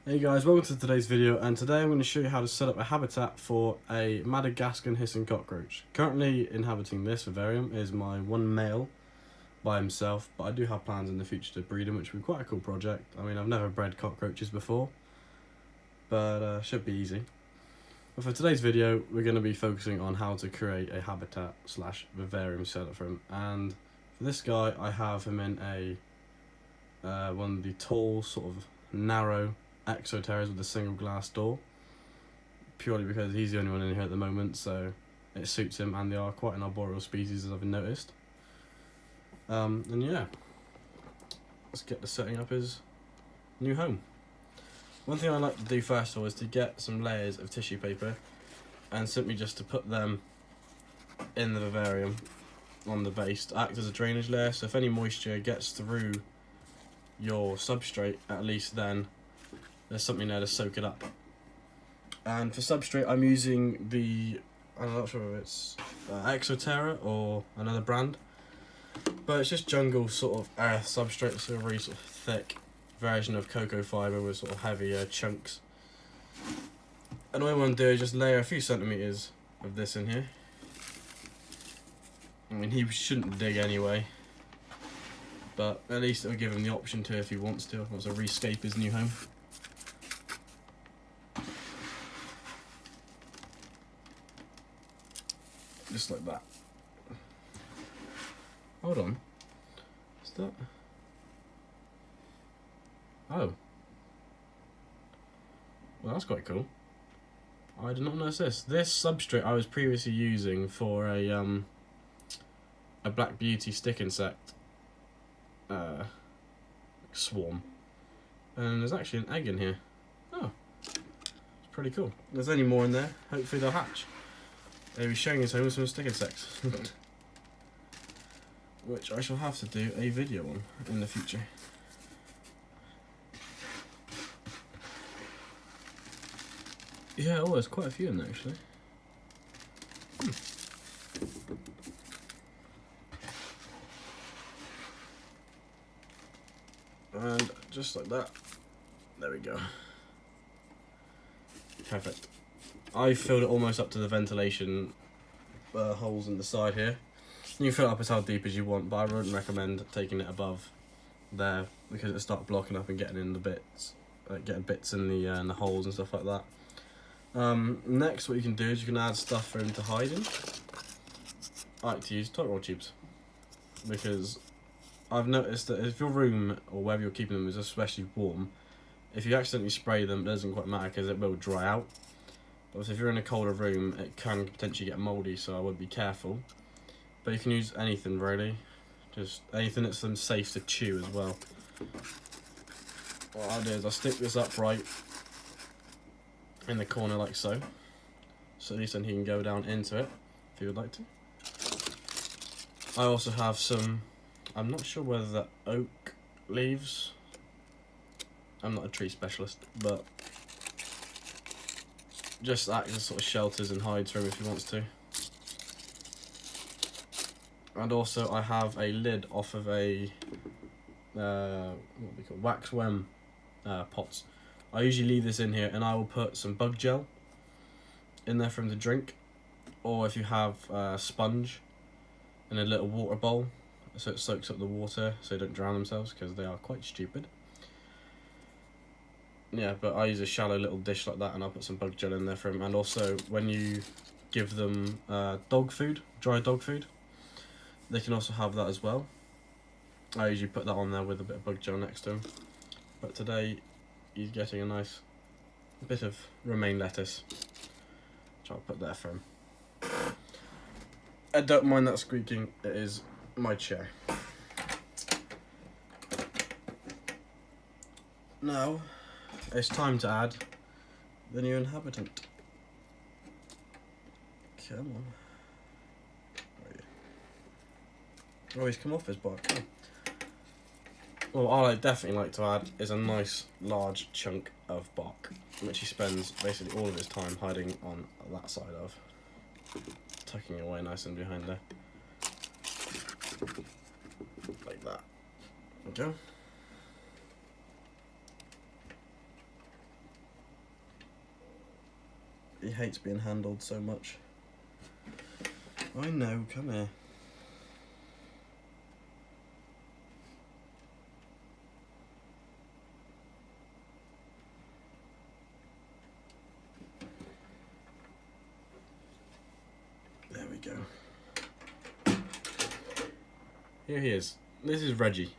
Hey guys, welcome to today's video, and today I'm going to show you how to set up a habitat for a Madagascan hissing cockroach. Currently inhabiting this vivarium is my one male by himself, but I do have plans in the future to breed him, which would be quite a cool project. I mean, I've never bred cockroaches before, but should be easy. But for today's video, we're going to be focusing on how to create a habitat slash vivarium setup for him. And for this guy, I have him in a one of the tall, sort of narrow exoterras with a single glass door, purely because he's the only one in here at the moment, so it suits him, and they are quite an arboreal species, as I've noticed. And yeah, let's get to setting up his new home. One thing I like to do first of all is to get some layers of tissue paper and simply just to put them in the vivarium on the base to act as a drainage layer, so if any moisture gets through your substrate, at least then there's something there to soak it up. And for substrate, I'm using the, I'm not sure if it's Exoterra or another brand, but it's just jungle sort of earth substrate, so a really sort of thick version of cocoa fibre with sort of heavier chunks. And all I want to do is just layer a few centimetres of this in here. I mean, he shouldn't dig anyway, but at least it'll give him the option to if he wants to rescape his new home. Just like that. Hold on. What's that? Oh. Well, that's quite cool. I did not notice this. This substrate I was previously using for a black beauty stick insect swarm. And there's actually an egg in here. Oh. It's pretty cool. There's only more in there. Hopefully they'll hatch. He was sharing his home with some stick insects, which I shall have to do a video on in the future. Yeah, oh, there's quite a few in there actually. And just like that, there we go. Perfect. I filled it almost up to the ventilation holes in the side here. You can fill it up as how deep as you want, but I wouldn't recommend taking it above there because it'll start blocking up and getting in the bits, getting bits in the holes and stuff like that. Next, what you can do is you can add stuff for him to hide in. I like to use toilet roll tubes because I've noticed that if your room or wherever you're keeping them is especially warm, if you accidentally spray them, it doesn't quite matter because it will dry out. But if you're in a colder room, it can potentially get mouldy, so I would be careful. But you can use anything really, just anything that's safe to chew as well. What I'll do is I'll stick this upright in the corner like so, so at least then he can go down into it if he would like to. I also have some, I'm not sure whether they're oak leaves. I'm not a tree specialist, but just act as sort of shelters and hides for him if he wants to. And also I have a lid off of a what we call wax worm pots. I usually leave this in here, and I will put some bug gel in there for him to drink, or if you have a sponge in a little water bowl, so it soaks up the water so they don't drown themselves because they are quite stupid. Yeah, but I use a shallow little dish like that, and I'll put some bug gel in there for him. And also, when you give them dog food, dry dog food, they can also have that as well. I usually put that on there with a bit of bug gel next to him. But today, he's getting a nice bit of romaine lettuce, which I'll put there for him. I don't mind that squeaking, it is my chair. Now, it's time to add the new inhabitant. Come on. Oh, he's come off his bark. Oh. Well, what I definitely like to add is a nice large chunk of bark, which he spends basically all of his time hiding on that side of. Tucking away nice and behind there. Like that. Okay. He hates being handled so much. I know, come here. There we go. Here he is. This is Reggie,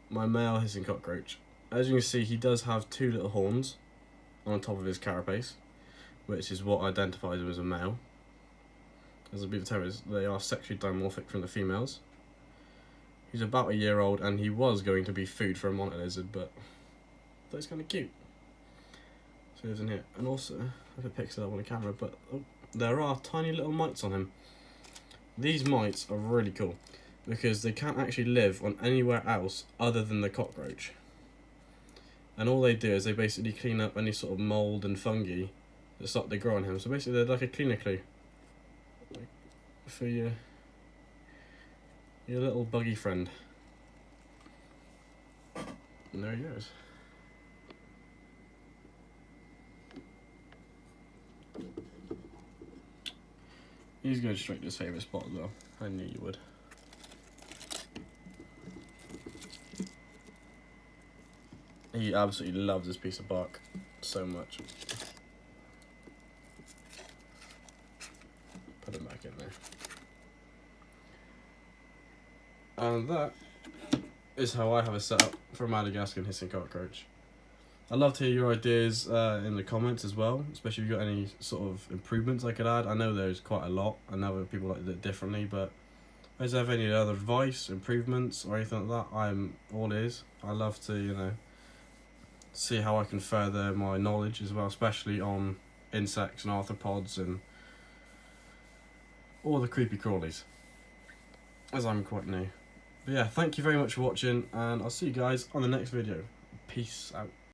my male hissing cockroach. As you can see, he does have 2 little horns on top of his carapace, which is what identifies him as a male. As a beaver terriers, they are sexually dimorphic from the females. He's about 1 year old, and he was going to be food for a monitor lizard, but I thought he's kind of cute. So he lives in here. And also, if it picks it up on the camera, but there are tiny little mites on him. These mites are really cool because they can't actually live on anywhere else other than the cockroach. And all they do is they basically clean up any sort of mould and fungi that start to grow on him. So basically they're like a cleaner clue for your little buggy friend. And there he goes. He's going straight to his favourite spot as well. I knew you would. He absolutely loves this piece of bark so much. Put him back in there. And that is how I have it set up for a Madagascan hissing cockroach. I'd love to hear your ideas in the comments as well, especially if you've got any sort of improvements I could add. I know there's quite a lot, I know people like it differently, but if you have any other advice, improvements, or anything like that, I'm all ears. I love to, you know, see how I can further my knowledge as well, especially on insects and arthropods and all the creepy crawlies, as I'm quite new. But yeah, thank you very much for watching, and I'll see you guys on the next video. Peace out.